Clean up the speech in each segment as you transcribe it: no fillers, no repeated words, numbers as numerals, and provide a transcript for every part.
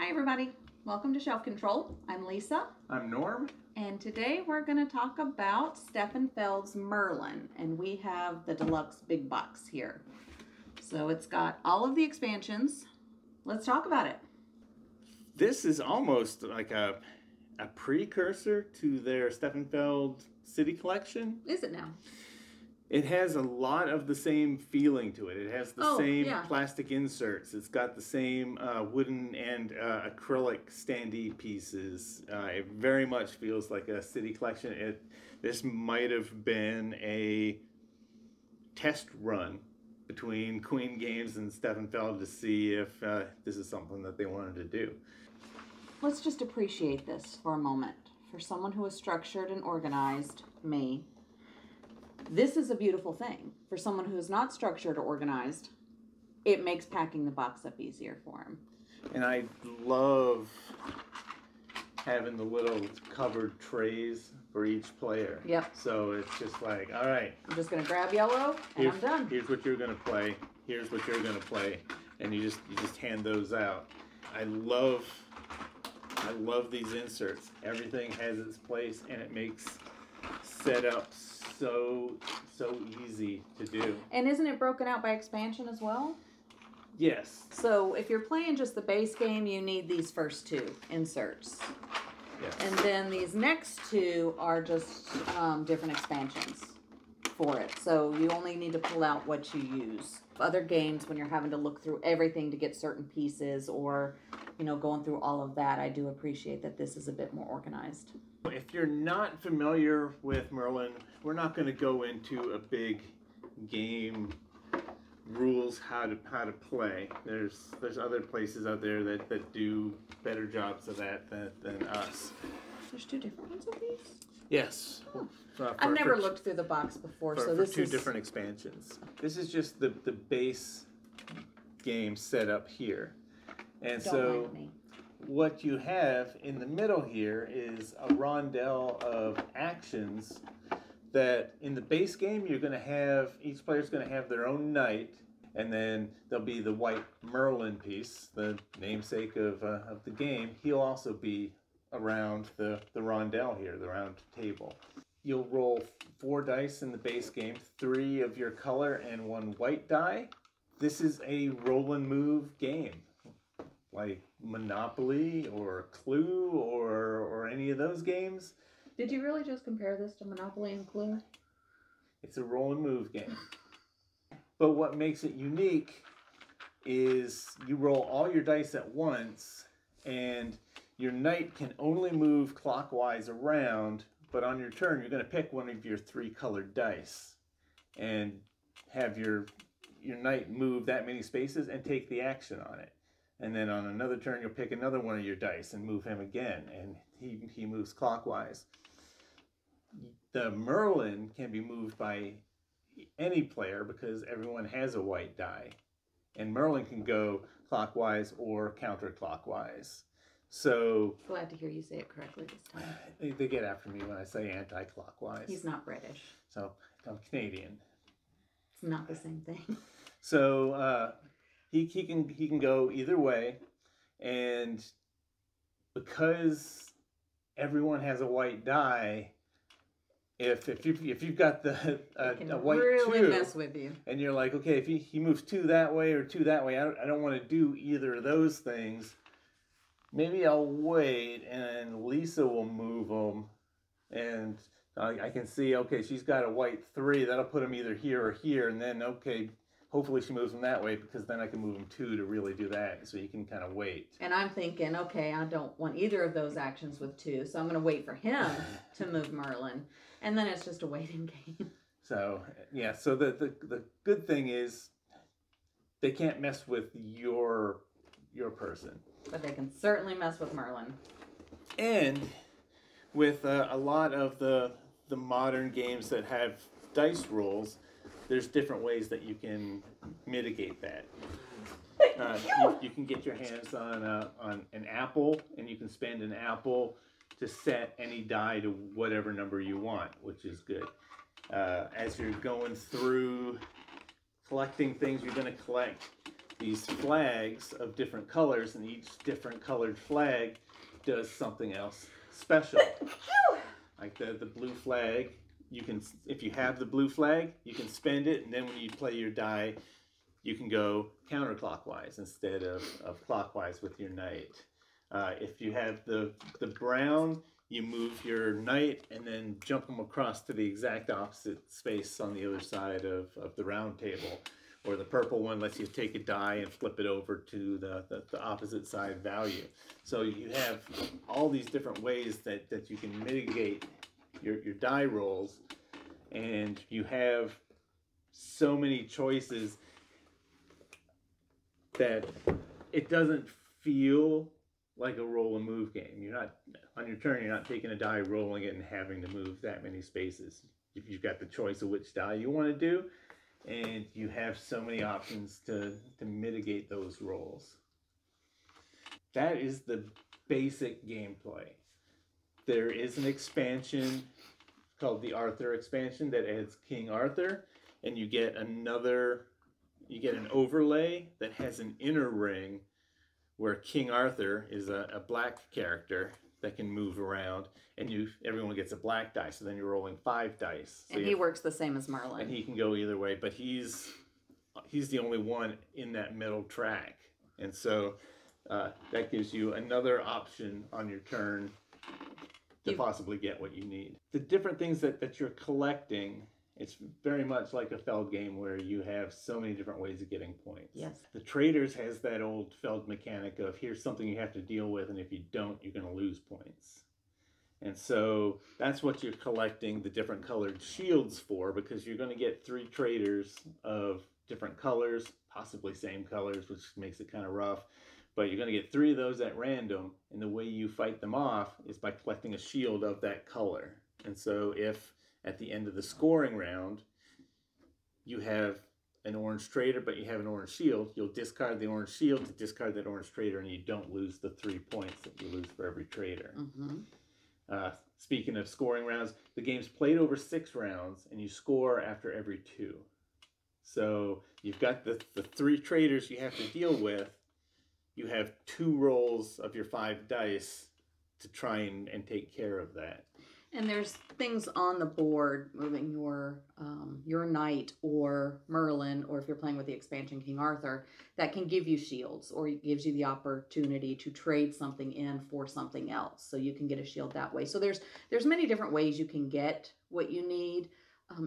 Hi everybody, welcome to Shelf Control. I'm Lisa. I'm Norm. And today we're going to talk about Stefan Feld's Merlin, and we have the deluxe big box here. So it's got all of the expansions. Let's talk about it. This is almost like a precursor to their Stefan Feld City Collection. Is it now? It has a lot of the same feeling to it. It has the same plastic inserts. It's got the same wooden and acrylic standee pieces. It very much feels like a City Collection. This might have been a test run between Queen Games and Stefan Feld to see if this is something that they wanted to do. Let's just appreciate this for a moment. For someone who is structured and organized, me, this is a beautiful thing. For someone who is not structured or organized, it makes packing the box up easier for him. And I love having the little covered trays for each player. Yep. So it's just like, all right. I'm just going to grab yellow and I'm done. Here's what you're going to play. Here's what you're going to play. And you just hand those out. I love these inserts. Everything has its place and it makes setup so easy to do. And isn't it broken out by expansion as well? Yes. So if you're playing just the base game, you need these first two inserts. Yes. And then these next two are just different expansions for it. So you only need to pull out what you use. Other games, when you're having to look through everything to get certain pieces or, you know, going through all of that, I do appreciate that this is a bit more organized. If you're not familiar with Merlin, we're not going to go into a big game rules how to play. There's other places out there that do better jobs of that than us. There's two different ones of these? Yes. Oh. I've never looked through the box before, so this is two different expansions. This is just the base game set up here. And so what you have in the middle here is a rondel of actions that in the base game you're going to have, each player's going to have their own knight, and then there'll be the white Merlin piece, the namesake of the game. He'll also be around the rondel here, the round table. You'll roll 4 dice in the base game, 3 of your color and 1 white die. This is a roll and move game, like Monopoly or Clue or any of those games. Did you really just compare this to Monopoly and Clue? It's a roll and move game. But what makes it unique is you roll all your dice at once and your knight can only move clockwise around, but on your turn you're going to pick one of your 3 colored dice and have your knight move that many spaces and take the action on it. And then on another turn, you'll pick another one of your dice and move him again, and he moves clockwise. The Merlin can be moved by any player because everyone has a white die. And Merlin can go clockwise or counterclockwise. So glad to hear you say it correctly this time. They get after me when I say anti-clockwise. He's not British. So I'm Canadian. It's not the same thing. So he can go either way, and because everyone has a white die, if you've got a white really 2, mess with you, and you're like, okay, if he moves 2 that way or 2 that way, I don't want to do either of those things. Maybe I'll wait, and Lisa will move them, and I can see, okay, she's got a white 3. That'll put him either here or here, and then okay. Hopefully she moves them that way because then I can move them 2 to really do that. So you can kind of wait. And I'm thinking, okay, I don't want either of those actions with 2. So I'm going to wait for him to move Merlin. And then it's just a waiting game. So, yeah. So the good thing is they can't mess with your person. But they can certainly mess with Merlin. And with a lot of the modern games that have dice rolls, there's different ways that you can mitigate that. You can get your hands on an apple, and you can spend an apple to set any die to whatever number you want, which is good. As you're going through collecting things, you're going to collect these flags of different colors, and each different colored flag does something else special. Like the blue flag, you can, if you have the blue flag, you can spend it, and then when you play your die, you can go counterclockwise instead of clockwise with your knight. If you have the brown, you move your knight and then jump them across to the exact opposite space on the other side of the round table. Or the purple one lets you take a die and flip it over to the opposite side value. So you have all these different ways that you can mitigate your die rolls, and you have so many choices that it doesn't feel like a roll and move game. You're not, on your turn, you're not taking a die, rolling it, and having to move that many spaces. You've got the choice of which die you want to do, and you have so many options to mitigate those rolls. That is the basic gameplay. There is an expansion called the Arthur expansion that adds King Arthur, and you get an overlay that has an inner ring where King Arthur is a black character that can move around, and everyone gets a black dice, so then you're rolling 5 dice. So and he works the same as Merlin. And he can go either way, but he's the only one in that middle track. And so that gives you another option on your turn to possibly get what you need. The different things that you're collecting, it's very much like a Feld game where you have so many different ways of getting points. Yes. The Traders has that old Feld mechanic of here's something you have to deal with, and if you don't, you're going to lose points. And so that's what you're collecting the different colored shields for, because you're going to get 3 traders of different colors, possibly same colors, which makes it kind of rough. But you're going to get 3 of those at random, and the way you fight them off is by collecting a shield of that color. And so if at the end of the scoring round you have an orange trader, but you have an orange shield, you'll discard the orange shield to discard that orange trader, and you don't lose the 3 points that you lose for every trader. Mm-hmm. Speaking of scoring rounds, the game's played over 6 rounds, and you score after every 2. So you've got the 3 traders you have to deal with. You have 2 rolls of your 5 dice to try and take care of that. And there's things on the board, moving your knight or Merlin, or if you're playing with the expansion King Arthur, that can give you shields, or it gives you the opportunity to trade something in for something else. So you can get a shield that way. So there's many different ways you can get what you need.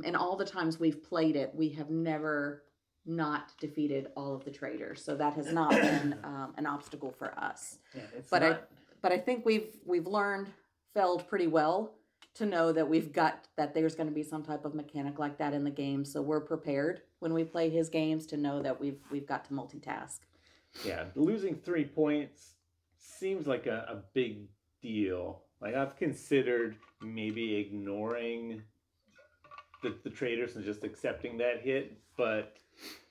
And all the times we've played it, we have never not defeated all of the traders. So that has not been an obstacle for us. Yeah, but I think we've learned Feld pretty well to know that there's going to be some type of mechanic like that in the game. So we're prepared when we play his games to know that we've got to multitask. Yeah, losing 3 points seems like a big deal. Like, I've considered maybe ignoring the traders and just accepting that hit, but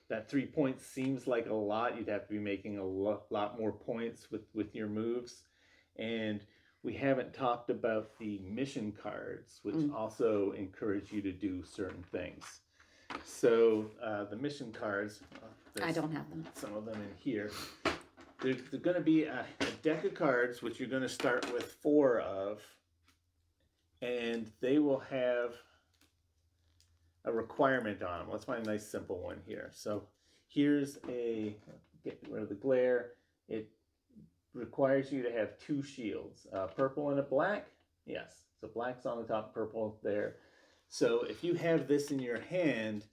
that 3 points seems like a lot. You'd have to be making a lot more points with your moves. And we haven't talked about the mission cards, which also encourage you to do certain things. So the mission cards, I don't have them. Some of them in here. There's going to be a deck of cards, which you're going to start with 4 of, and they will have a requirement on them. Let's find a nice simple one here. So here's get rid of the glare. It requires you to have 2 shields, purple and a black. Yes, so black's on the top, purple there. So if you have this in your hand,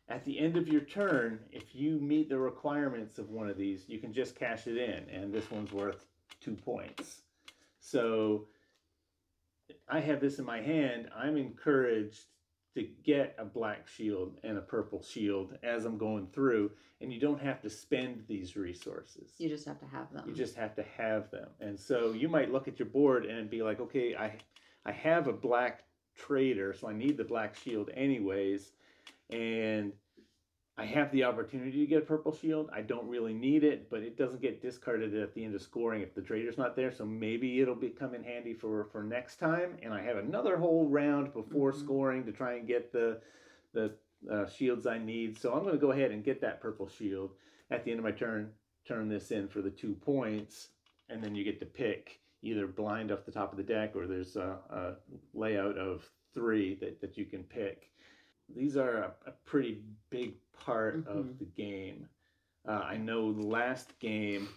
at the end of your turn, if you meet the requirements of one of these, you can just cash it in, and this one's worth 2 points. So I have this in my hand. I'm encouraged to get a black shield and a purple shield as I'm going through, and you don't have to spend these resources. You just have to have them. You just have to have them. And so you might look at your board and be like, okay, I have a black trader, so I need the black shield anyways, and I have the opportunity to get a purple shield. I don't really need it, but it doesn't get discarded at the end of scoring if the trader's not there, so maybe it'll come in handy for next time, and I have another whole round before scoring to try and get the shields I need. So I'm going to go ahead and get that purple shield, at the end of my turn, turn this in for the 2 points, and then you get to pick either blind off the top of the deck, or there's a layout of 3 that you can pick. These are a pretty big part of the game. I know the last game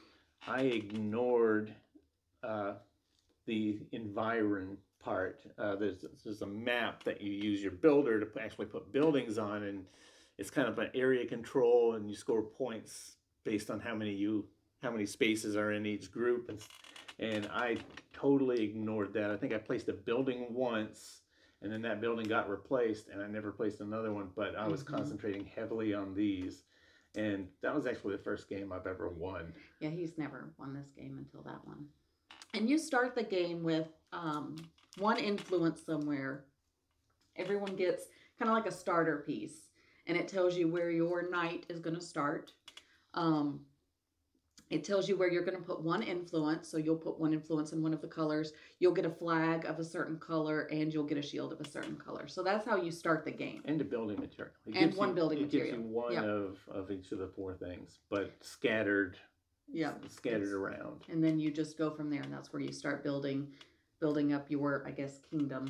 I ignored the environ part. There's a map that you use your builder to actually put buildings on, and it's kind of an area control, and you score points based on how many spaces are in each group, and I totally ignored that. I think I placed a building once, and then that building got replaced, and I never placed another one, but I was concentrating heavily on these. And that was actually the first game I've ever won. Yeah, he's never won this game until that one. And you start the game with 1 influence somewhere. Everyone gets kind of like a starter piece, and it tells you where your knight is going to start. It tells you where you're going to put 1 influence, so you'll put 1 influence in one of the colors. You'll get a flag of a certain color, and you'll get a shield of a certain color. So that's how you start the game. And a building material. And 1 building material. It gives you 1 of each of the 4 things, but scattered. Yeah, scattered around. And then you just go from there, and that's where you start building up your, I guess, kingdom.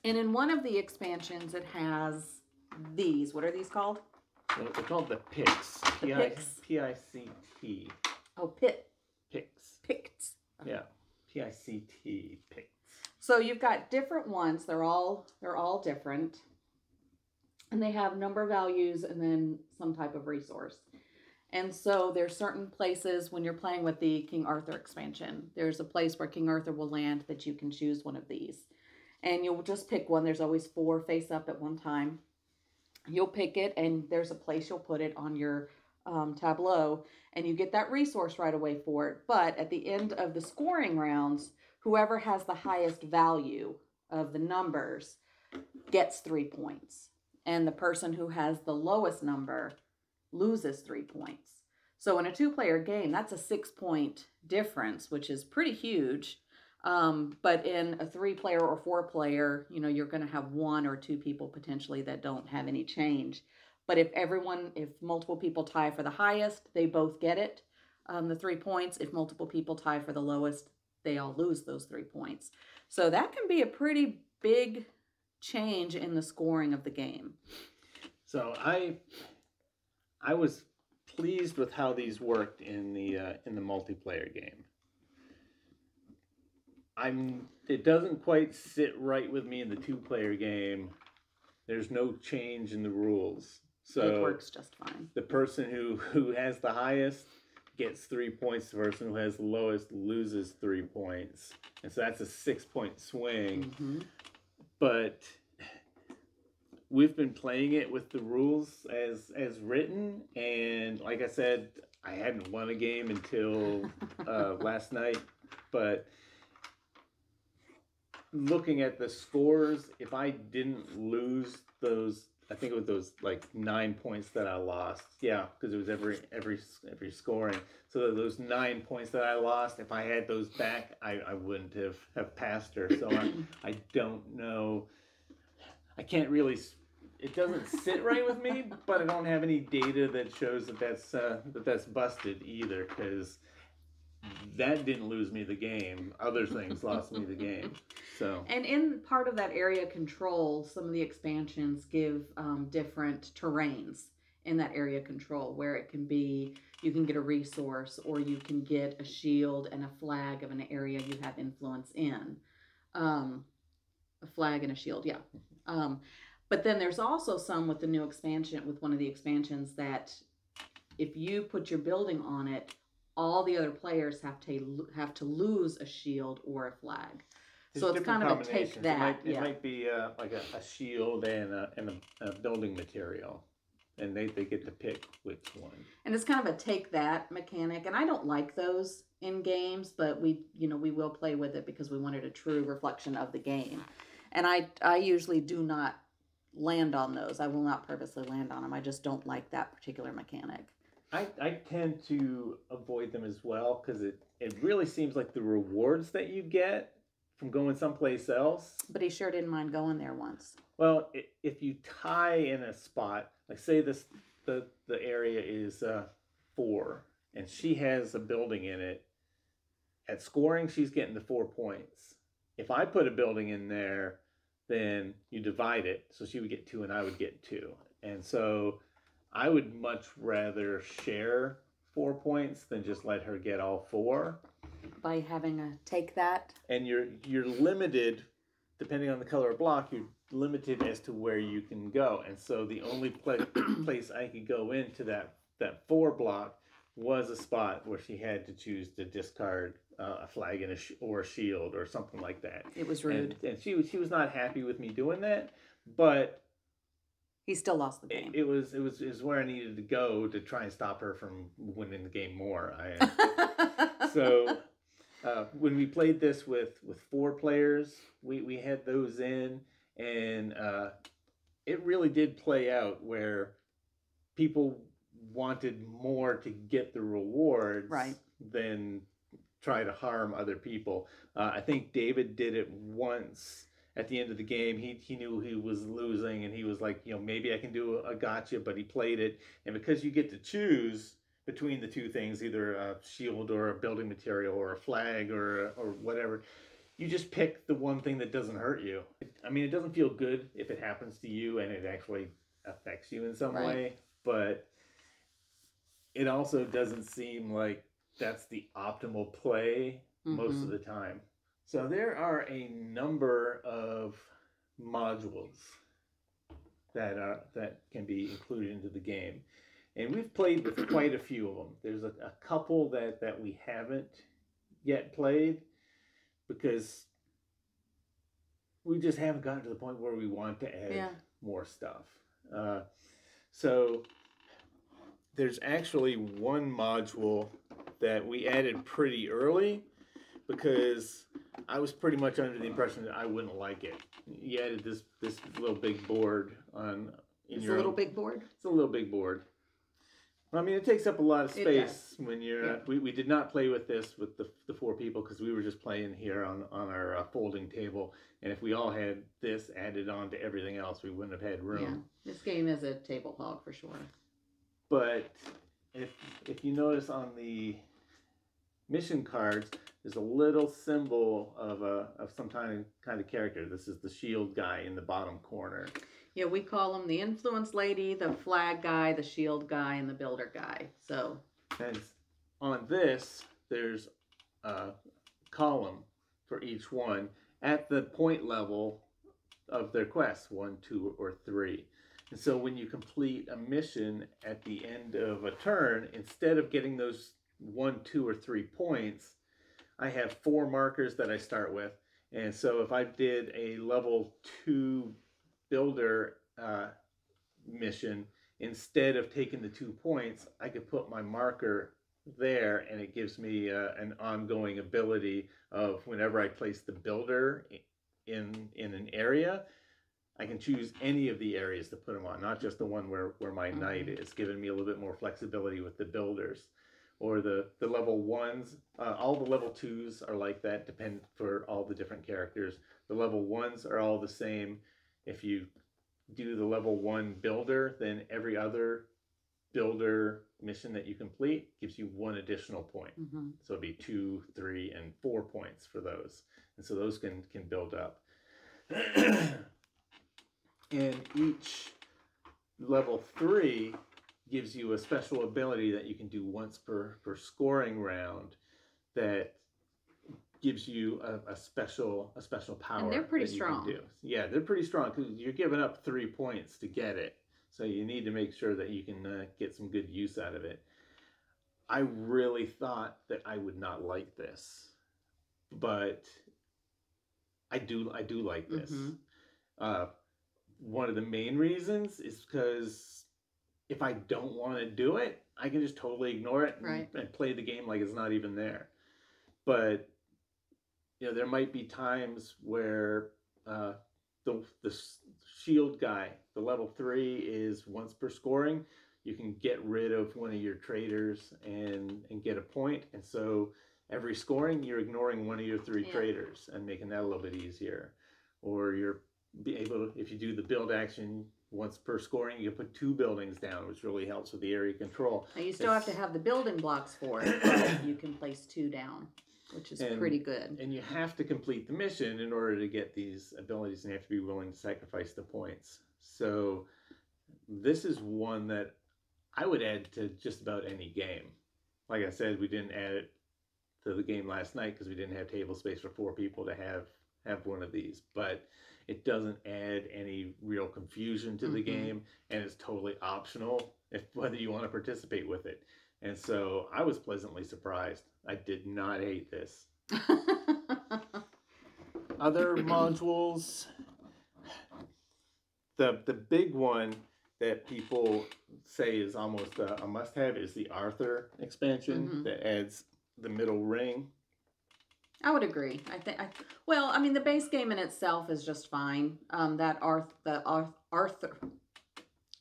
And in one of the expansions, it has these. What are these called? Well, they're called the Picts. The Picts. P-I-C-T. Oh, Picts. Picts. Yeah, P-I-C-T. Picts. So you've got different ones. They're all different, and they have number values and then some type of resource. And so there's certain places when you're playing with the King Arthur expansion, there's a place where King Arthur will land that you can choose one of these. And you'll just pick one. There's always 4 face up at one time. You'll pick it, and there's a place you'll put it on your tableau, and you get that resource right away for it. But at the end of the scoring rounds, whoever has the highest value of the numbers gets 3 points. And the person who has the lowest number loses 3 points. So in a 2-player game, that's a 6-point difference, which is pretty huge. But in a 3-player or 4-player, you're going to have 1 or 2 people potentially that don't have any change. But if multiple people tie for the highest, they both get it, the 3 points. If multiple people tie for the lowest, they all lose those 3 points. So that can be a pretty big change in the scoring of the game. So I was pleased with how these worked in the multiplayer game. It doesn't quite sit right with me in the 2-player game. There's no change in the rules. So it works just fine. The person who has the highest gets 3 points. The person who has the lowest loses 3 points. And so that's a 6-point swing. But we've been playing it with the rules as written, and like I said, I hadn't won a game until last night, but looking at the scores, if I didn't lose those, I think it was those like 9 points that I lost. Yeah, because it was every scoring. So those 9 points that I lost, if I had those back, I wouldn't have passed her. So I don't know. I can't really. It doesn't sit right with me, but I don't have any data that shows that's busted either, because that didn't lose me the game. Other things lost me the game. So. And in part of that area control, some of the expansions give different terrains in that area control, where it can be, you can get a resource, or you can get a shield and a flag of an area you have influence in. A flag and a shield, yeah. But then there's also some with the new expansion, with one of the expansions, that if you put your building on it, all the other players have to lose a shield or a flag. There's so it's kind of a take that. It might be like a shield and a building material, and they get to pick which one. And it's kind of a take that mechanic, and I don't like those in games, but we will play with it because we wanted a true reflection of the game. And I usually do not land on those. I will not purposely land on them. I just don't like that particular mechanic. I tend to avoid them as well, because it really seems like the rewards that you get from going someplace else. But he sure didn't mind going there once. Well, if you tie in a spot, like say the area is 4 and she has a building in it, at scoring, she's getting the 4 points. If I put a building in there, then you divide it. So she would get 2 and I would get 2. And so I would much rather share 4 points than just let her get all 4. By having a take that. And you're limited, depending on the color of block, you're limited as to where you can go. And so the only place I could go into that 4 block was a spot where she had to choose to discard a flag and or a shield or something like that. It was rude. And she was not happy with me doing that, but he still lost the game. It was where I needed to go to try and stop her from winning the game more. So when we played this with 4 players, we had those in, and it really did play out where people wanted more to get the rewards than try to harm other people. I think David did it once at the end of the game. He knew he was losing, and he was like, maybe I can do a gotcha, but he played it. And because you get to choose between the 2 things, either a shield or a building material or a flag or whatever, you just pick the one thing that doesn't hurt you. I mean, it doesn't feel good if it happens to you and it actually affects you in some way, but it also doesn't seem like that's the optimal play most of the time. So there are a number of modules that can be included into the game, and we've played with quite a few of them. There's a couple that we haven't yet played because we just haven't gotten to the point where we want to add more stuff. So there's actually one module that we added pretty early because I was pretty much under the impression that I wouldn't like it. You added this little big board on. It's a little big board? It's a little big board. I mean, it takes up a lot of space when you're. Yeah. We did not play with this with the 4 people because we were just playing here on our folding table, and if we all had this added on to everything else, we wouldn't have had room. Yeah, this game is a table hog for sure. But if you notice on the mission cards, there's a little symbol of some kind of character. This is the shield guy in the bottom corner. Yeah, we call him the influence lady, the flag guy, the shield guy, and the builder guy. So, and on this, there's a column for each one at the point level of their quests, 1, 2, or 3. And so when you complete a mission at the end of a turn, instead of getting those 1, 2, or 3 points, I have 4 markers that I start with. And so if I did a level 2 builder mission, instead of taking the 2 points, I could put my marker there, and it gives me an ongoing ability of whenever I place the builder in an area, I can choose any of the areas to put them on, not just the one where my knight is, giving me a little bit more flexibility with the builders. Or the level 1s, all the level 2s are like that, depend for all the different characters. The level 1s are all the same. If you do the level 1 builder, then every other builder mission that you complete gives you 1 additional point. So it'd be 2, 3, and 4 points for those. And so those can build up. And each level 3 gives you a special ability that you can do once per scoring round that gives you a special power. And they're pretty strong. Yeah, they're pretty strong because you're giving up 3 points to get it. So you need to make sure that you can get some good use out of it. I really thought that I would not like this, but I do like this. One of the main reasons is because if I don't want to do it, I can just totally ignore it and play the game like it's not even there. But there might be times where the shield guy, the level 3 is once per scoring. You can get rid of one of your traders and get a point. And so every scoring, you're ignoring one of your 3 traders and making that a little bit easier. Or you're be able to, if you do the build action, once per scoring, you can put 2 buildings down, which really helps with the area control. Now you still have to have the building blocks for it, but you can place 2 down, which is pretty good. And you have to complete the mission in order to get these abilities, and you have to be willing to sacrifice the points. So this is one that I would add to just about any game. Like I said, we didn't add it to the game last night because we didn't have table space for 4 people to have one of these, but it doesn't add any real confusion to the game, and it's totally optional whether you want to participate with it. And so I was pleasantly surprised. I did not hate this. Other modules, the big one that people say is almost a must-have is the Arthur expansion that adds the middle ring. I would agree. I mean, the base game in itself is just fine. Arthur,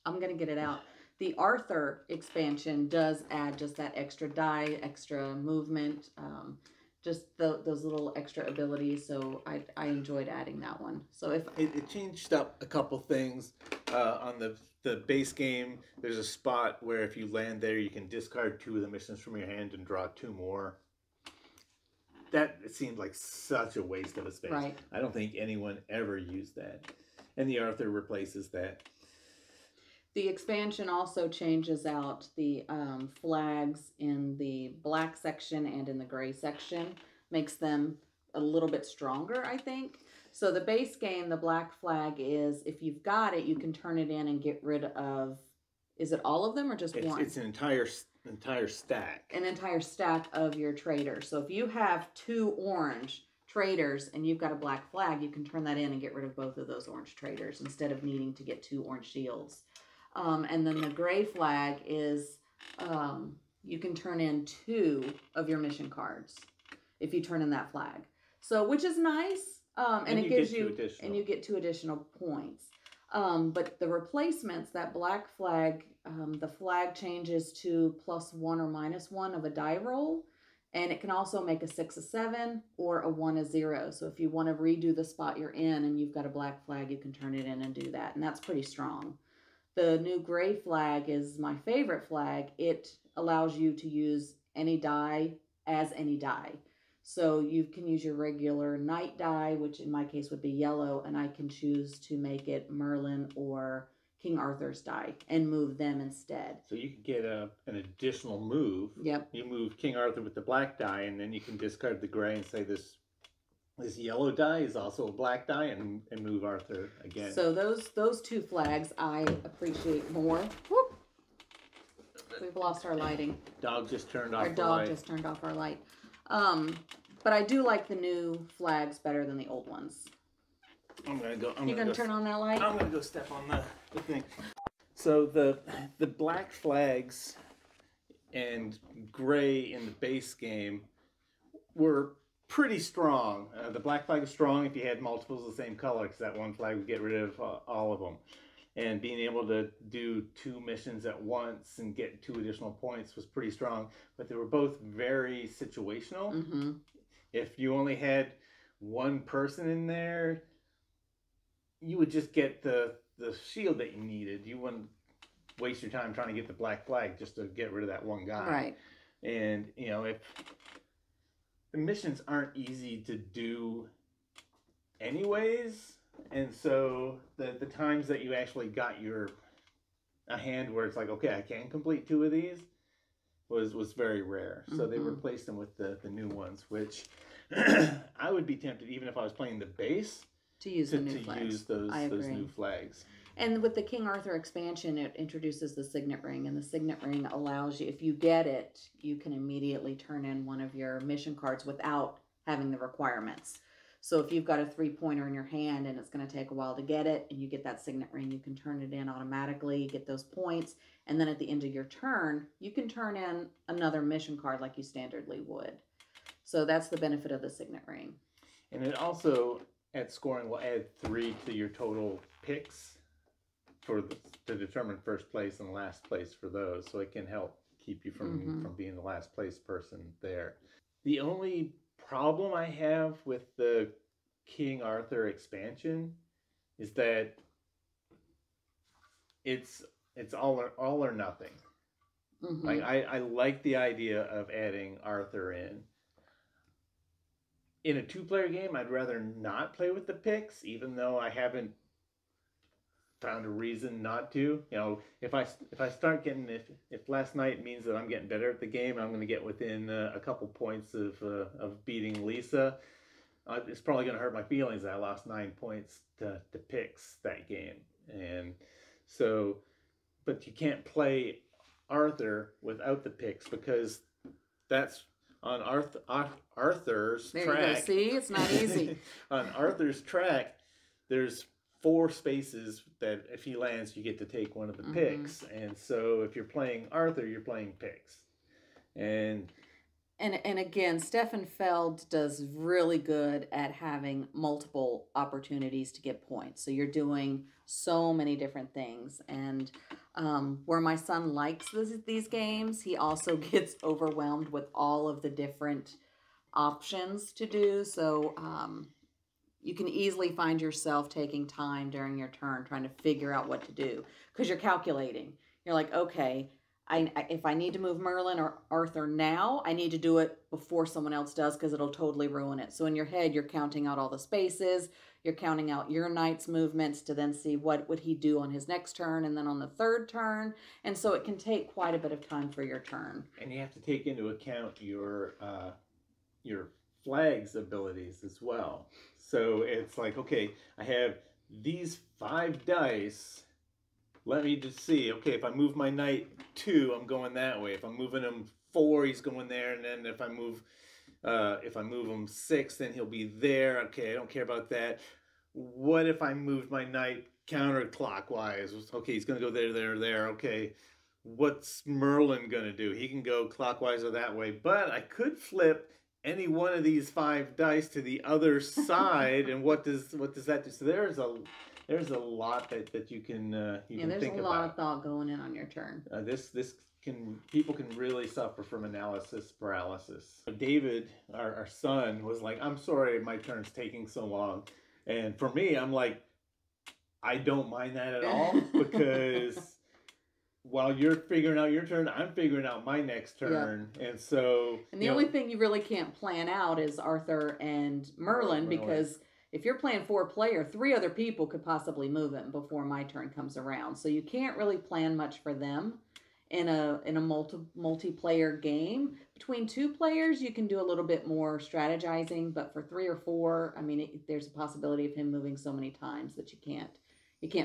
I'm gonna get it out. The Arthur expansion does add just that extra die, extra movement, just those little extra abilities. So I enjoyed adding that one. So if it changed up a couple things on the base game, there's a spot where if you land there, you can discard 2 of the missions from your hand and draw 2 more. That seemed like such a waste of a space. Right. I don't think anyone ever used that. And the Arthur replaces that. The expansion also changes out the flags in the black section and in the gray section. Makes them a little bit stronger, I think. So the base game, the black flag is, if you've got it, you can turn it in and get rid of, is it all of them or just one? It's an entire stack. An entire stack of your traders. So if you have 2 orange traders and you've got a black flag, you can turn that in and get rid of both of those orange traders instead of needing to get 2 orange shields. And then the gray flag is you can turn in 2 of your mission cards if you turn in that flag. So which is nice, and it gives you you get 2 additional points. But the replacements, that black flag, the flag changes to +1 or -1 of a die roll, and it can also make a 6 a 7 or a 1 a 0. So if you want to redo the spot you're in and you've got a black flag, you can turn it in and do that, and that's pretty strong. The new gray flag is my favorite flag. It allows you to use any die as any die. So you can use your regular knight die, which in my case would be yellow, and I can choose to make it Merlin or King Arthur's die and move them instead. So you could get an additional move. Yep. You move King Arthur with the black die, and then you can discard the gray and say this yellow die is also a black die, and move Arthur again. So those 2 flags I appreciate more. Whoop. We've lost our lighting. Dog just turned off our dog just turned off our light. But I do like the new flags better than the old ones. I'm gonna go. You gonna turn on that light? I'm gonna go step on the thing. So the black flags and gray in the base game were pretty strong. The black flag is strong if you had multiples of the same color, because that one flag would get rid of all of them. And being able to do 2 missions at once and get 2 additional points was pretty strong. But they were both very situational. If you only had 1 person in there, you would just get the shield that you needed. You wouldn't waste your time trying to get the black flag just to get rid of that one guy. Right. And, if the missions aren't easy to do anyways, and so the times that you actually got a hand where it's like, okay, I can complete 2 of these was very rare. So they replaced them with the new ones, which I would be tempted, even if I was playing the base, to use the new flags. Use those new flags. And with the King Arthur expansion, it introduces the Signet Ring, and the Signet Ring allows you, if you get it, you can immediately turn in one of your mission cards without having the requirements. So if you've got a 3-pointer in your hand and it's going to take a while to get it, and you get that Signet Ring, you can turn it in automatically, get those points, and then at the end of your turn, you can turn in another mission card like you standardly would. So that's the benefit of the Signet Ring. And it also, at scoring, will add 3 to your total picks to determine first place and last place for those. So it can help keep you from being the last place person there. The only problem I have with the King Arthur expansion is that it's all or nothing. Mm-hmm. Like I like the idea of adding Arthur in. In a 2-player game, I'd rather not play with the picks, even though I haven't found a reason not to. You know, if I start getting, if last night means that I'm getting better at the game, I'm going to get within a couple points of beating Lisa. It's probably going to hurt my feelings that I lost 9 points to picks that game, and so, but you can't play Arthur without the picks because that's on Arthur's there track. You go. See, it's not easy. On Arthur's track, there's 4 spaces that if he lands, you get to take one of the picks. And so if you're playing Arthur, you're playing picks. And again, Stefan Feld does really good at having multiple opportunities to get points. So you're doing so many different things. And where my son likes these games, he also gets overwhelmed with all of the different options to do. So you can easily find yourself taking time during your turn trying to figure out what to do because you're calculating. You're like, okay, if I need to move Merlin or Arthur now, I need to do it before someone else does because it'll totally ruin it. So in your head, you're counting out all the spaces. You're counting out your knight's movements to then see what would he do on his next turn and then on the third turn. And so it can take quite a bit of time for your turn. And you have to take into account your flag's abilities as well. So it's like, okay, I have these 5 dice. Let me just see. Okay, if I move my knight 2, I'm going that way. If I'm moving him 4, he's going there. And then if I move him 6, then he'll be there. Okay, I don't care about that. What if I moved my knight counterclockwise? Okay, he's going to go there. Okay, what's Merlin going to do? He can go clockwise or that way. But I could flip any one of these 5 dice to the other side. And what does that do? So there's a lot that you can think about. There's a lot of thought going in on your turn. People can really suffer from analysis paralysis. David, our son, was like, "I'm sorry, my turn's taking so long," and for me, I'm like, I don't mind that at all because while you're figuring out your turn, I'm figuring out my next turn, and so. And the only thing you really can't plan out is Arthur and Merlin because. If you're playing 4-player, 3 other people could possibly move him before my turn comes around. So you can't really plan much for them in a multiplayer game. Between 2 players, you can do a little bit more strategizing, but for 3 or 4, I mean, there's a possibility of him moving so many times that you can't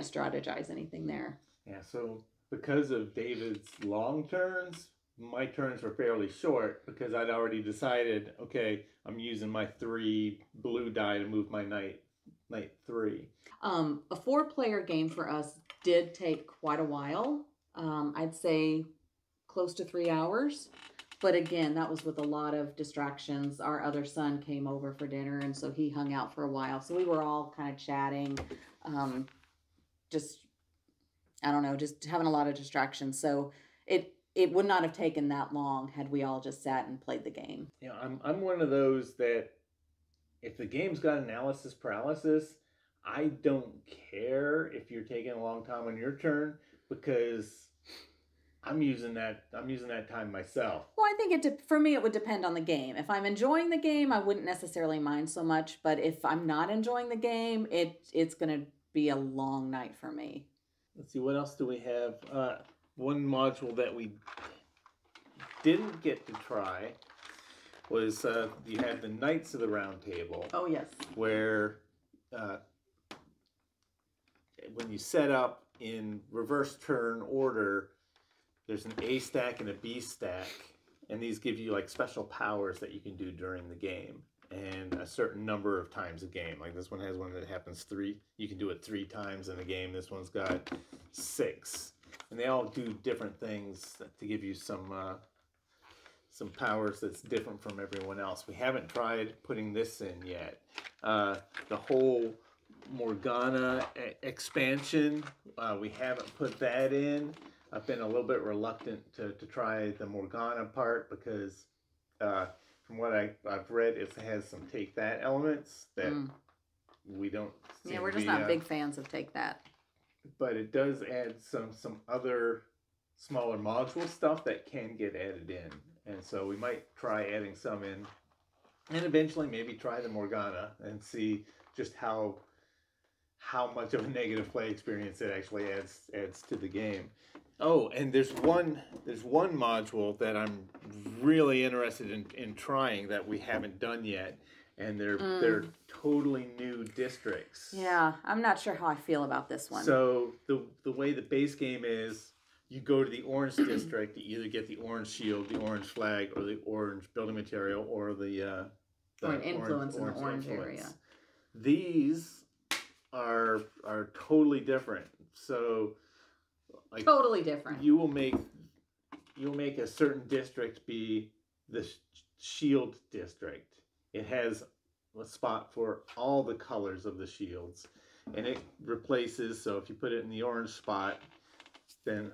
strategize anything there. Yeah. So because of David's long turns, my turns were fairly short because I'd already decided, okay, I'm using my 3 blue die to move my knight 3. A 4-player game for us did take quite a while. I'd say close to 3 hours. But again, that was with a lot of distractions. Our other son came over for dinner, and so he hung out for a while. So we were all kind of chatting, just having a lot of distractions. So it would not have taken that long had we all just sat and played the game. Yeah, I'm one of those that if the game's got analysis paralysis, I don't care if you're taking a long time on your turn because I'm using that time myself. Well, I think for me it would depend on the game. If I'm enjoying the game, I wouldn't necessarily mind so much, but if I'm not enjoying the game, it's going to be a long night for me. Let's see, what else do we have? One module that we didn't get to try was you had the Knights of the Round Table. Oh, yes. Where when you set up in reverse turn order, there's an A stack and a B stack, and these give you like special powers that you can do during the game and a certain number of times a game. Like this one has one that happens 3. You can do it 3 times in a game. This one's got 6. And they all do different things to give you some powers that's different from everyone else. We haven't tried putting this in yet. The whole Morgana expansion, we haven't put that in. I've been a little bit reluctant to try the Morgana part because from what I've read, it has some take that elements that we don't. Yeah, we're just not big fans of take that. but it does add some other smaller module stuff that can get added in. And so we might try adding some in, and eventually maybe try the Morgana and see just how much of a negative play experience it actually adds to the game. Oh, and there's one module that I'm really interested in trying that we haven't done yet, and they're totally new districts. Yeah, I'm not sure how I feel about this one. So the way the base game is, you go to the orange district, you either get the orange shield, the orange flag, or the orange building material, or the an influence in the orange area. These are totally different. So, like, totally different. You'll make a certain district be the shield district. It has a spot for all the colors of the shields, and it replaces. So if you put it in the orange spot, then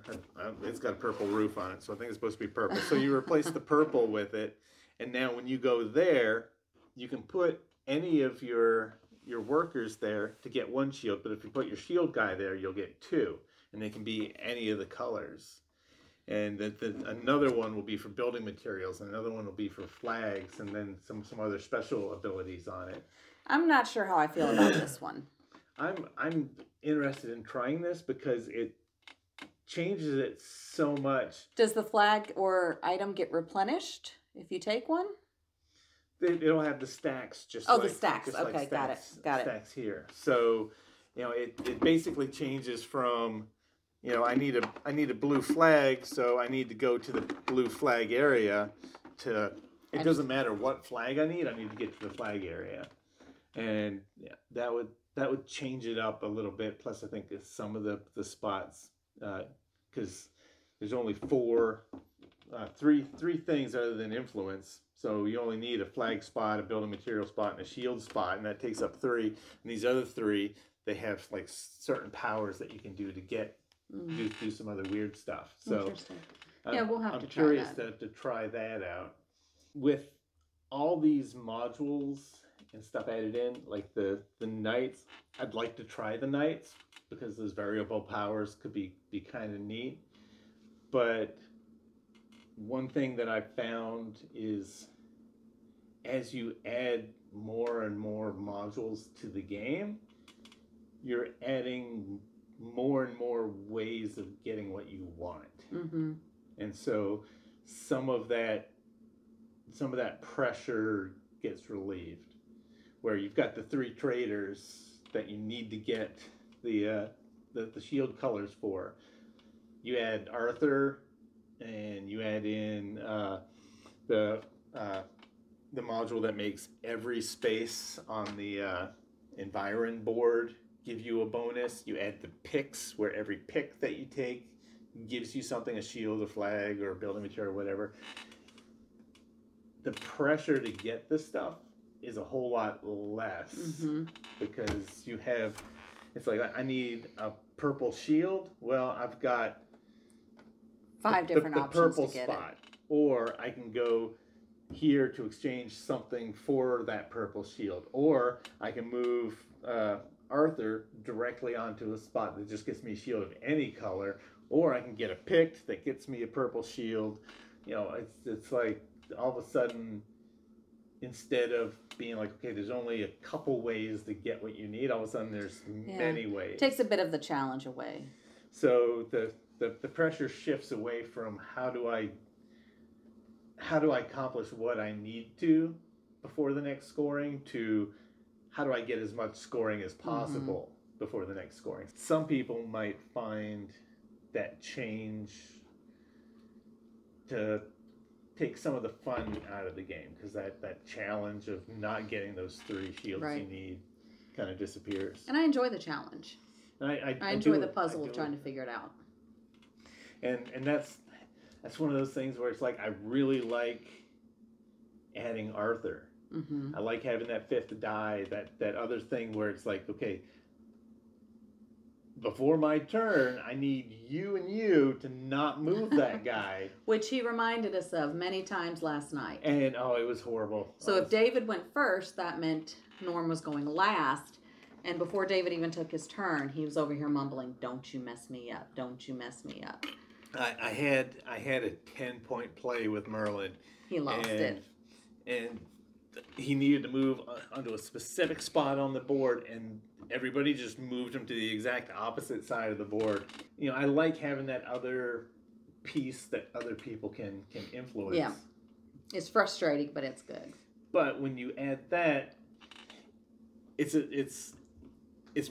it's got a purple roof on it, so I think it's supposed to be purple. So you replace the purple with it, and now when you go there, you can put any of your workers there to get one shield, but if you put your shield guy there, you'll get two, and they can be any of the colors. And another one will be for building materials, and another one will be for flags, and then some other special abilities on it. I'm not sure how I feel about this one. I'm interested in trying this because it changes it so much. Does the flag or item get replenished if you take one? It'll have the stacks just the stacks. Okay, like got it. Stacks here. So, it basically changes from, I need a blue flag, so I need to go to the blue flag area it doesn't matter what flag I need to get to the flag area. And yeah, that would change it up a little bit. Plus I think some of the spots, because there's only three things other than influence. So you only need a flag spot, a building material spot, and a shield spot, and that takes up 3. And these other 3, they have like certain powers that you can do to get do some other weird stuff. So interesting. Yeah, we'll have to try curious to try that out. With all these modules and stuff added in, like the knights, I'd like to try the knights because those variable powers could be kind of neat. But one thing that I found is, as you add more and more modules to the game, you're adding more and more ways of getting what you want. Mm-hmm. And so some of that pressure gets relieved, where you've got the 3 traders that you need to get the shield colors for. You add Arthur, and you add in the module that makes every space on the environ board give you a bonus. You add the picks, where every pick that you take gives you something, a shield, a flag, or a building material, whatever. The pressure to get this stuff is a whole lot less, because it's like, I need a purple shield. Well, I've got 5 different the options purple to get spot, it. Or I can go here to exchange something for that purple shield, or I can move Arthur directly onto a spot that just gets me a shield of any color, or I can get a picked that gets me a purple shield. It's like all of a sudden, instead of being like, okay, there's only a couple ways to get what you need, all of a sudden there's many ways. Takes a bit of the challenge away. So the pressure shifts away from how do I accomplish what I need to before the next scoring, to how do I get as much scoring as possible before the next scoring. Some people might find that change to take some of the fun out of the game, because that challenge of not getting those 3 shields you need kind of disappears. And I enjoy the challenge. And I enjoy the puzzle of trying to figure it out. And that's one of those things where it's like, I really like adding Arthur. I like having that 5th die, that other thing where it's like, okay, before my turn, I need you and you to not move that guy. Which he reminded us of many times last night. And, it was horrible. So if David went first, that meant Norm was going last. And before David even took his turn, he was over here mumbling, "Don't you mess me up. Don't you mess me up." I had a 10-point play with Merlin. He lost it. And he needed to move onto a specific spot on the board, and everybody just moved him to the exact opposite side of the board. You know, I like having that other piece that other people can influence. Yeah. It's frustrating, but it's good. But when you add that, it's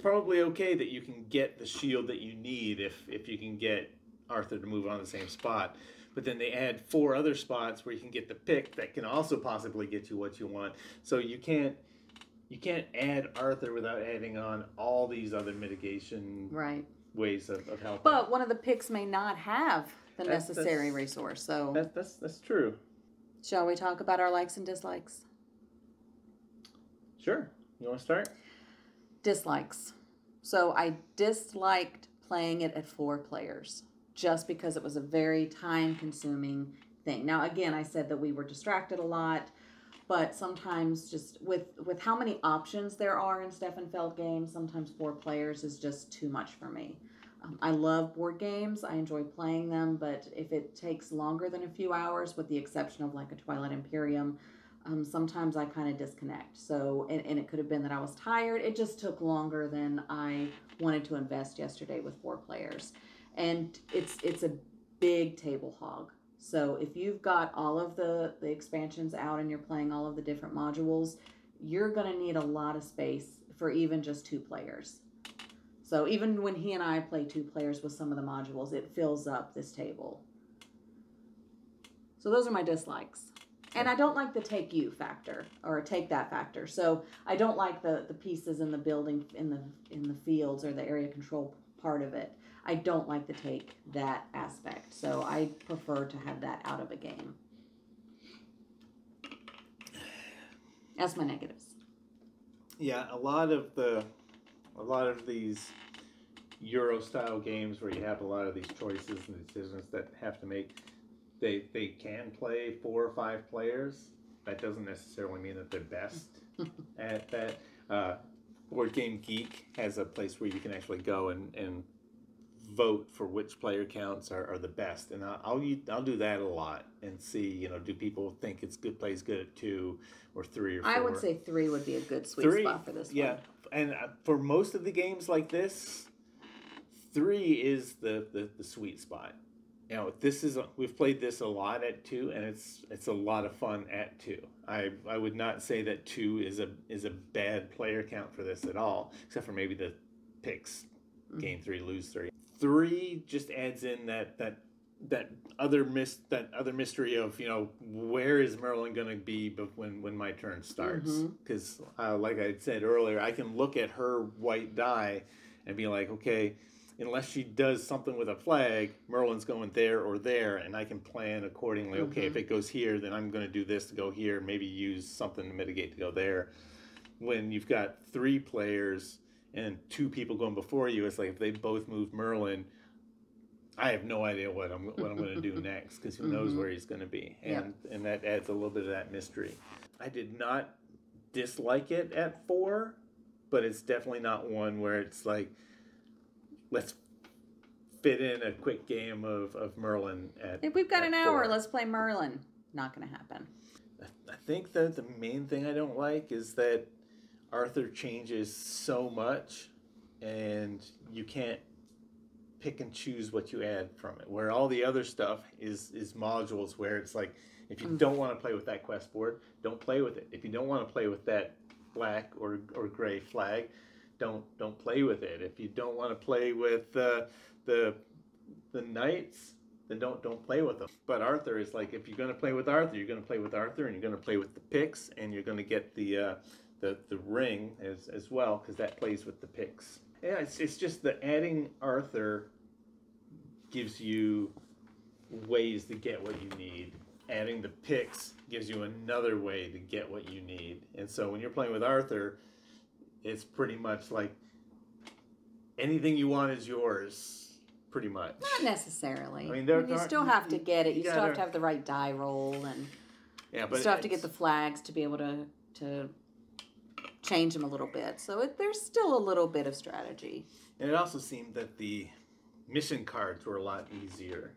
probably okay that you can get the shield that you need if you can get Arthur to move on the same spot. But then they add 4 other spots where you can get the pick that can also possibly get you what you want. So you can't add Arthur without adding on all these other mitigation ways of helping. But one of the picks may not have the necessary resource. So that's true. Shall we talk about our likes and dislikes? Sure. You want to start? Dislikes. So I disliked playing it at 4 players just because it was a very time-consuming thing. Now, again, I said that we were distracted a lot, but sometimes just with how many options there are in Stefan Feld games, sometimes 4 players is just too much for me. I love board games. I enjoy playing them, but if it takes longer than a few hours, with the exception of like a Twilight Imperium, sometimes I kind of disconnect. So, and it could have been that I was tired. It just took longer than I wanted to invest yesterday with 4 players. And it's a big table hog. So if you've got all of the expansions out and you're playing all of the different modules, you're going to need a lot of space for even just 2 players. So even when he and I play 2 players with some of the modules, it fills up this table. So those are my dislikes. And I don't like the take you factor or take that factor. So I don't like the pieces in the building in the fields or the area control part of it. I don't like to take that aspect. So I prefer to have that out of a game. That's my negatives. Yeah, a lot of these Euro style games where you have a lot of these choices and decisions that have to make, they can play 4 or 5 players. That doesn't necessarily mean that they're best at that. Board Game Geek has a place where you can actually go and vote for which player counts are the best, and I'll do that a lot and see, do people think it's plays good at 2 or 3 or 4. I would say 3 would be a good sweet spot for this one. Yeah, and for most of the games like this, 3 is the sweet spot. We've played this a lot at 2, and it's a lot of fun at 2. I would not say that 2 is a bad player count for this at all, except for maybe the picks, gain 3, lose 3. 3 just adds in that other mystery of, where is Merlin going to be when my turn starts? Because like I said earlier, I can look at her white die and be like, okay, unless she does something with a flag, Merlin's going there or there, and I can plan accordingly. Okay, if it goes here, then I'm going to do this to go here, maybe use something to mitigate to go there. When you've got 3 players and 2 people going before you, it's like if they both move Merlin, I have no idea what I'm going to do next, because who knows where he's going to be, and that adds a little bit of that mystery. I did not dislike it at 4, but it's definitely not one where it's like, let's fit in a quick game of Merlin at. If we've got an hour, let's play Merlin. Not going to happen. I think that the main thing I don't like is that Arthur changes so much, and you can't pick and choose what you add from it. Where all the other stuff is modules where it's like, if you don't want to play with that quest board, don't play with it. If you don't want to play with that black or gray flag, don't play with it. If you don't want to play with the knights, then don't play with them. But Arthur is like, if you're going to play with Arthur, you're going to play with Arthur, and you're going to play with the picks, and you're going to get the ring as well, because that plays with the picks. Yeah, it's just that adding Arthur gives you ways to get what you need. Adding the picks gives you another way to get what you need. And so when you're playing with Arthur, it's pretty much like anything you want is yours, pretty much. Not necessarily. I mean, you still have to get it. You still have to have the right die roll, and but you still have to get the flags to be able to change them a little bit. So there's still a little bit of strategy. And it also seemed that the mission cards were a lot easier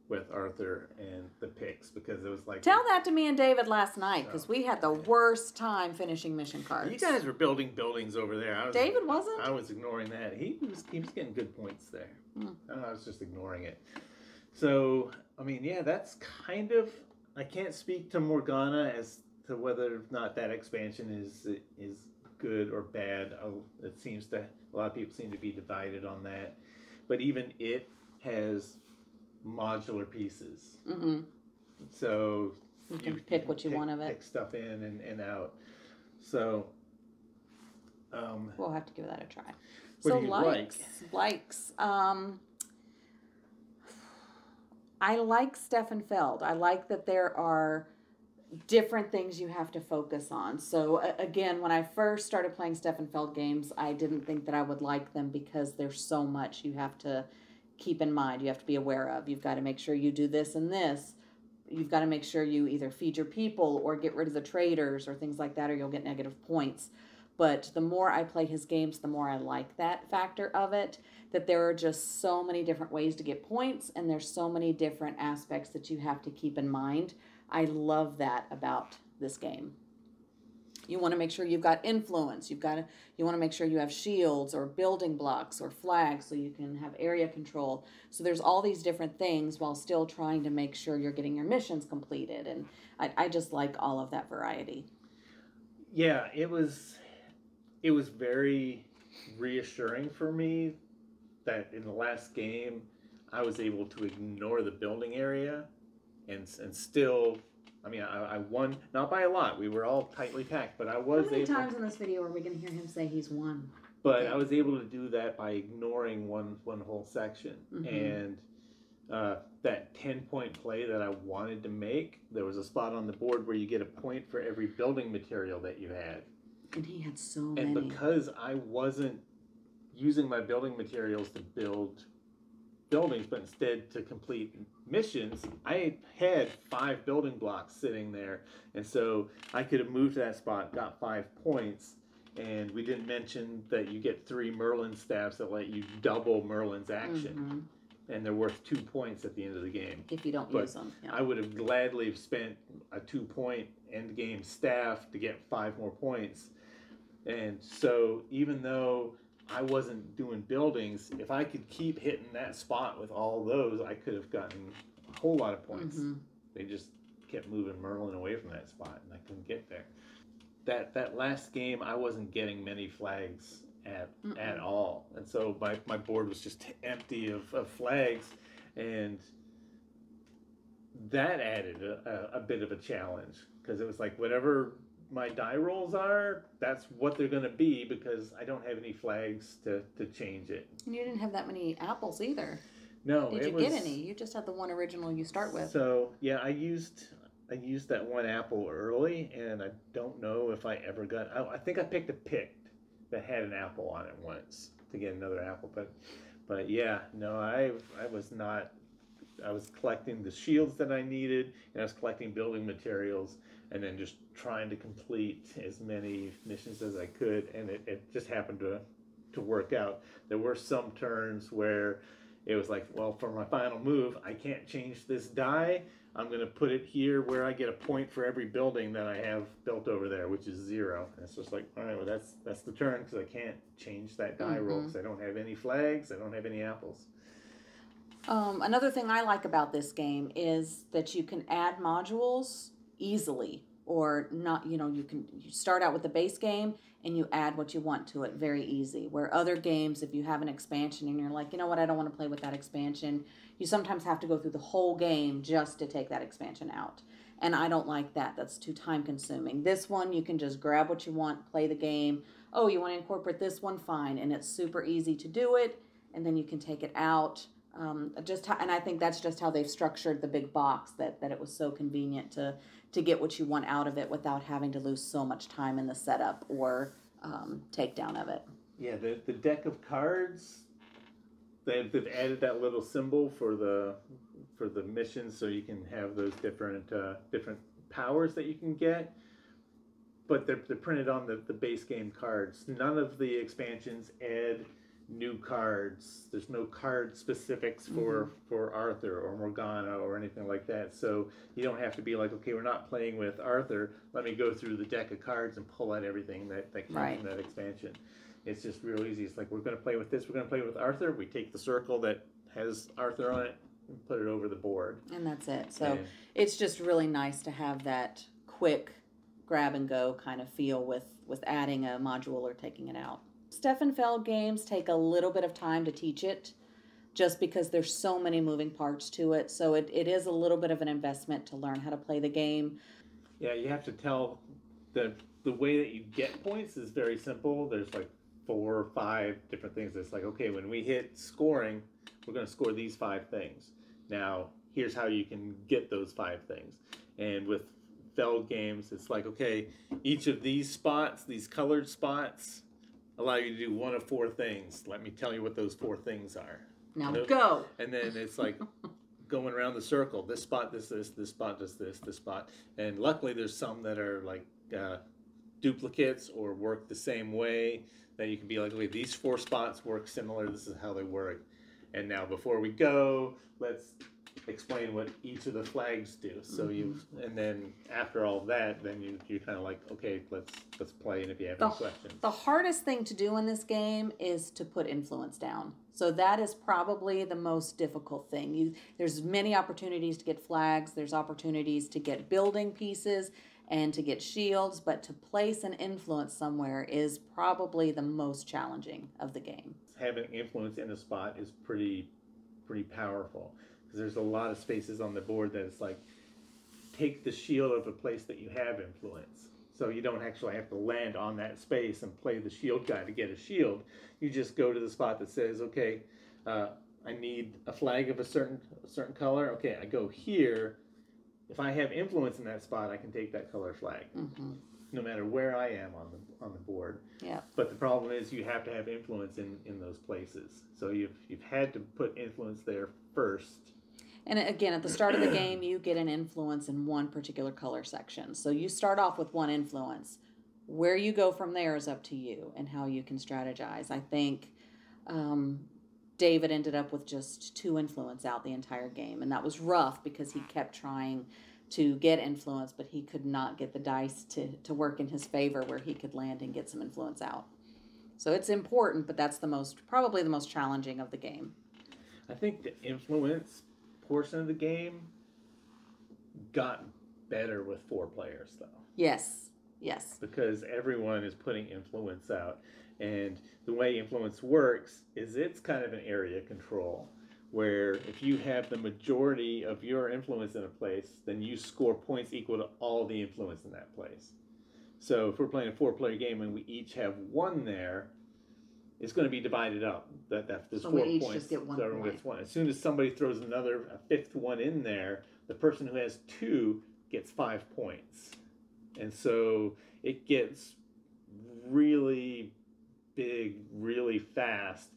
with Arthur and the picks, because it was like... Tell that to me and David last night, because we had the worst time finishing mission cards. You guys were building buildings over there. David wasn't? I was ignoring that. He was getting good points there. I was just ignoring it. So, I mean, yeah, that's kind of... I can't speak to Morgana as to whether or not that expansion is good or bad. It seems to... A lot of people seem to be divided on that. But even it has modular pieces. So you can pick what you want of it. Pick stuff in and out. So we'll have to give that a try. What do you likes. I like Stefan Feld. I like that there are different things you have to focus on. So again, when I first started playing Stefan Feld games, I didn't think that I would like them because there's so much you have to keep in mind, you have to be aware of. You've got to make sure you do this and this. You've got to make sure you either feed your people or get rid of the traders or things like that, or you'll get negative points. But the more I play his games, the more I like that factor of it, that there are just so many different ways to get points, and there's so many different aspects that you have to keep in mind. I love that about this game. You want to make sure you've got influence. You want to make sure you have shields or building blocks or flags so you can have area control. So there's all these different things while still trying to make sure you're getting your missions completed. And I just like all of that variety. Yeah, it was very reassuring for me that in the last game I was able to ignore the building area and still... I mean, I won, not by a lot. We were all tightly packed, but I was able... How many times in this video are we going to hear him say he's won? But I was able to do that by ignoring one whole section. And that 10-point play that I wanted to make, there was a spot on the board where you get a point for every building material that you had. And he had so many. And because I wasn't using my building materials to build buildings, but instead to complete missions, I had 5 building blocks sitting there, and so I could have moved to that spot, got 5 points. And we didn't mention that you get 3 Merlin staffs that let you double Merlin's action, and they're worth 2 points at the end of the game if you don't use them. I would have gladly have spent a 2-point end game staff to get 5 more points. And so even though I wasn't doing buildings, if I could keep hitting that spot with all those, I could have gotten a whole lot of points. They just kept moving Merlin away from that spot, and I couldn't get there. That last game, I wasn't getting many flags at all, and so my board was just empty of flags, and that added a bit of a challenge, because it was like whatever my die rolls are, that's what they're going to be, because I don't have any flags to change it. And you didn't have that many apples either. No. Did you get any? You just had the one original you start with. So yeah, I used that one apple early, and I don't know if I ever got... I think I picked a pick that had an apple on it once to get another apple, but yeah, no, I was not... I was collecting the shields that I needed, and I was collecting building materials, and then just trying to complete as many missions as I could, and it just happened to work out. There were some turns where it was like, well, for my final move, I can't change this die. I'm going to put it here where I get a point for every building that I have built over there, which is 0. And it's just like, all right, well, that's the turn, because I can't change that die roll, because I don't have any flags, I don't have any apples. Another thing I like about this game is that you can add modules easily, or not. You start out with the base game and you add what you want to it very easy. Where other games, if you have an expansion and you're like, you know what, I don't want to play with that expansion, you sometimes have to go through the whole game just to take that expansion out. And I don't like that. That's too time consuming. This one, you can just grab what you want, play the game. Oh, you want to incorporate this one? Fine. And it's super easy to do it. And then you can take it out. And I think that's just how they've structured the big box, that it was so convenient to get what you want out of it without having to lose so much time in the setup or takedown of it. Yeah, the deck of cards, they've added that little symbol for the missions, so you can have those different powers that you can get. but they're printed on the base game cards. None of the expansions add new cards. There's no card specifics for Arthur or Morgana or anything like that. So you don't have to be like, okay, we're not playing with Arthur. Let me go through the deck of cards and pull out everything that came from that expansion. It's just real easy. It's like, we're going to play with this. We're going to play with Arthur. We take the circle that has Arthur on it and put it over the board. And that's it. So it's just really nice to have that quick grab and go kind of feel with adding a module or taking it out. Stefan Feld games take a little bit of time to teach it just because there's so many moving parts to it. So it is a little bit of an investment to learn how to play the game. Yeah, you have to tell the way that you get points is very simple. There's like 4 or 5 different things. It's like, okay, when we hit scoring, we're going to score these 5 things. Now, here's how you can get those 5 things. And with Feld games, it's like, okay, each of these spots, these colored spots, allow you to do one of 4 things. Let me tell you what those 4 things are. Now go. And then it's like going around the circle. This spot does this spot does this spot. And luckily there's some that are like duplicates or work the same way, that you can be like, okay, these 4 spots work similar. This is how they work. And now before we go, let's explain what each of the flags do. So and then after all of that, then you kind of like, okay, let's play. And if you have any questions, the hardest thing to do in this game is to put influence down. So that is probably the most difficult thing. There's many opportunities to get flags. There's opportunities to get building pieces and to get shields, but to place an influence somewhere is probably the most challenging of the game. Having influence in a spot is pretty powerful. There's a lot of spaces on the board that it's like, take the shield of a place that you have influence. So you don't actually have to land on that space and play the shield guy to get a shield. You just go to the spot that says, okay, I need a flag of a certain color. Okay, I go here. If I have influence in that spot, I can take that color flag, no matter where I am on the board. Yeah. But the problem is you have to have influence in those places. So you've had to put influence there first. And again, at the start of the game, you get an influence in one particular color section. So you start off with one influence. Where you go from there is up to you and how you can strategize. I think David ended up with just 2 influence out the entire game. And that was rough because he kept trying to get influence, but he could not get the dice to work in his favor where he could land and get some influence out. So it's important, but that's probably the most challenging of the game. I think the influence portion of the game got better with 4 players, though. Yes. Because everyone is putting influence out. And the way influence works is it's kind of an area control, where if you have the majority of your influence in a place, then you score points equal to all the influence in that place. So if we're playing a 4-player game and we each have 1 there, it's going to be divided up. There's 4 we each points. Just get 1 so everyone point. gets 1. As soon as somebody throws a 5th one in there, the person who has 2 gets 5 points. And so it gets really big, really fast.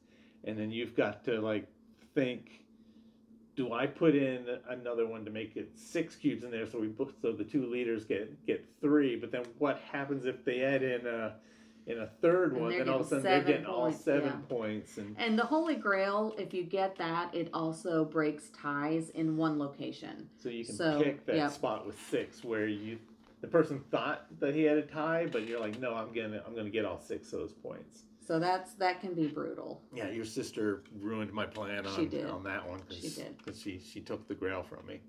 And then you've got to like think, do I put in another one to make it 6 cubes in there so the 2 leaders get 3? But then what happens if they add in a 3rd one? Then all of a sudden they're getting all 7 points. And the Holy Grail, if you get that, it also breaks ties in one location. So you can pick that spot with 6 where the person thought that he had a tie, but you're like, no, I'm gonna get all 6 of those points. So that can be brutal. Yeah, your sister ruined my plan on that one. She did. Because she took the Grail from me.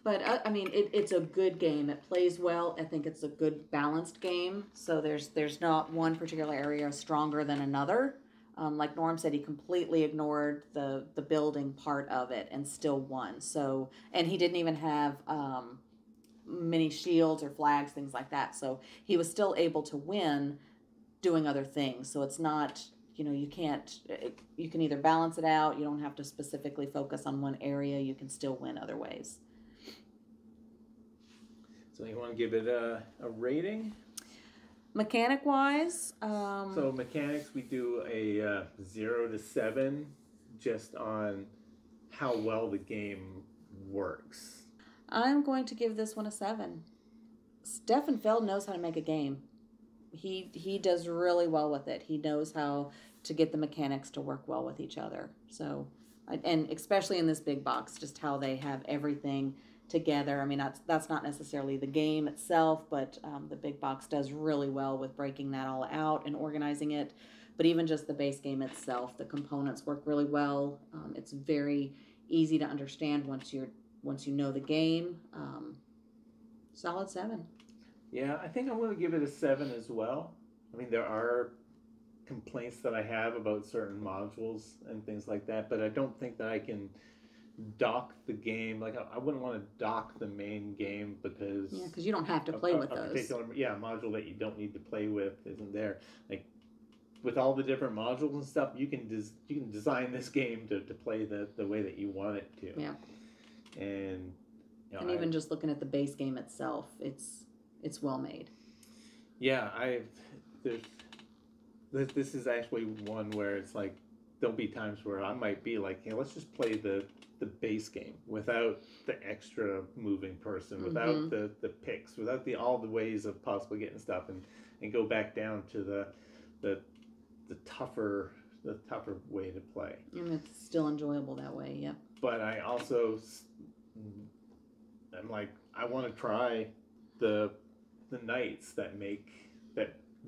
But, I mean, it's a good game. It plays well. I think it's a good balanced game. So there's not one particular area stronger than another. Like Norm said, he completely ignored the building part of it and still won. So, and he didn't even have many shields or flags, things like that. So he was still able to win doing other things. So it's not, you can either balance it out. You don't have to specifically focus on one area. You can still win other ways. So you want to give it a rating? Mechanic-wise? So mechanics, we do a 0 to 7 just on how well the game works. I'm going to give this one a 7. Stefan Feld knows how to make a game. He does really well with it. He knows how to get the mechanics to work well with each other. So, and especially in this big box, just how they have everything together. I mean, that's not necessarily the game itself, but the big box does really well with breaking that all out and organizing it. But even just the base game itself, the components work really well. It's very easy to understand once you know the game. Solid 7. Yeah, I think I'm going to give it a 7 as well. I mean, there are complaints that I have about certain modules and things like that, but I don't think that I can dock the game. Like, I wouldn't want to dock the main game because you don't have to play with those. Particular module that you don't need to play with isn't there. Like, with all the different modules and stuff, you can design this game to play the way that you want it to. Yeah. And even just looking at the base game itself, it's well made. Yeah, this is actually one where it's like there'll be times where I might be like, let's just play the base game without the extra moving person, without the picks, without all the ways of possibly getting stuff, and go back down to the tougher way to play. And it's still enjoyable that way. Yep. But I'm like, I want to try the knights that make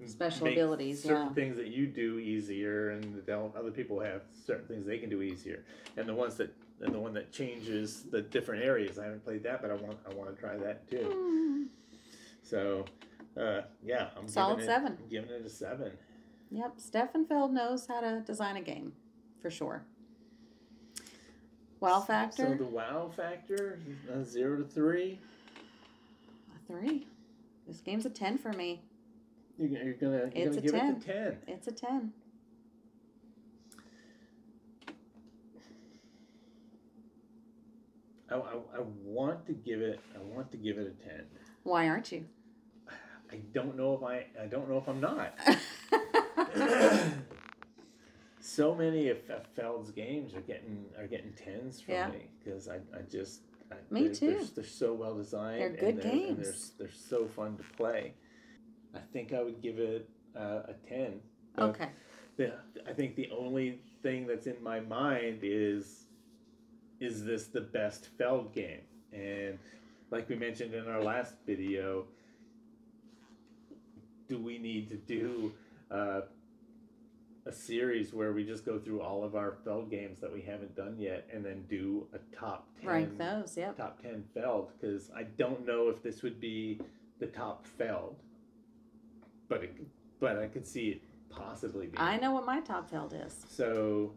special abilities, certain things that you do easier, and other people have certain things they can do easier, and the one that changes the different areas. I haven't played that, but I want to try that too. So, yeah, I'm solid 7. I'm giving it a 7. Yep, Stefan Feld knows how to design a game for sure. Wow factor. So the wow factor, 0 to 3. A 3. This game's a 10 for me. You're gonna give it a 10. It's a 10. I want to give it a 10. Why aren't you? I don't know if I'm not. So many of Feld's games are getting 10s from me because me too. They're so well designed. They're good games. And they're so fun to play. I think I would give it a 10. Okay. I think the only thing that's in my mind is this the best Feld game? And like we mentioned in our last video, do we need to do a series where we just go through all of our Feld games that we haven't done yet and then do a top 10? Rank those, yep. Top 10 Feld, because I don't know if this would be the top Feld, but I could see it possibly being. I know what my top Feld is. So,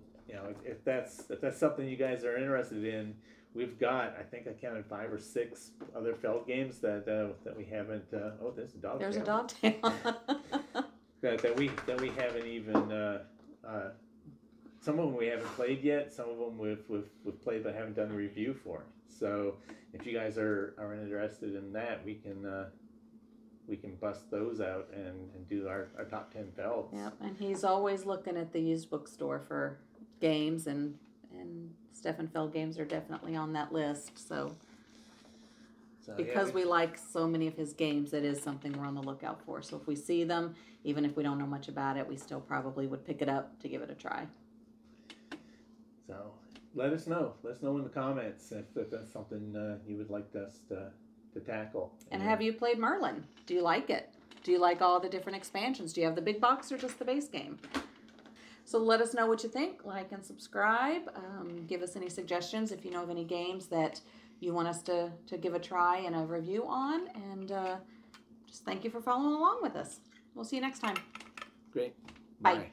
if that's something you guys are interested in, we've got, I think I counted 5 or 6 other Feld games that we haven't. Oh, there's a dog. There's a dog tail. that we haven't even. Some of them we haven't played yet. Some of them we've played but haven't done a review for. So if you guys are interested in that, we can bust those out and do our top 10 Felds. Yep, and he's always looking at the used bookstore for games, and Stefan Feld games are definitely on that list. So because we like so many of his games, it is something we're on the lookout for. So if we see them, even if we don't know much about it, we still probably would pick it up to give it a try. So let us know. Let us know in the comments if that's something you would like us to tackle. And have you played Merlin? Do you like it? Do you like all the different expansions? Do you have the big box or just the base game? So let us know what you think. Like and subscribe. Give us any suggestions if you know of any games that you want us to give a try and a review on. And just thank you for following along with us. We'll see you next time. Great. Bye.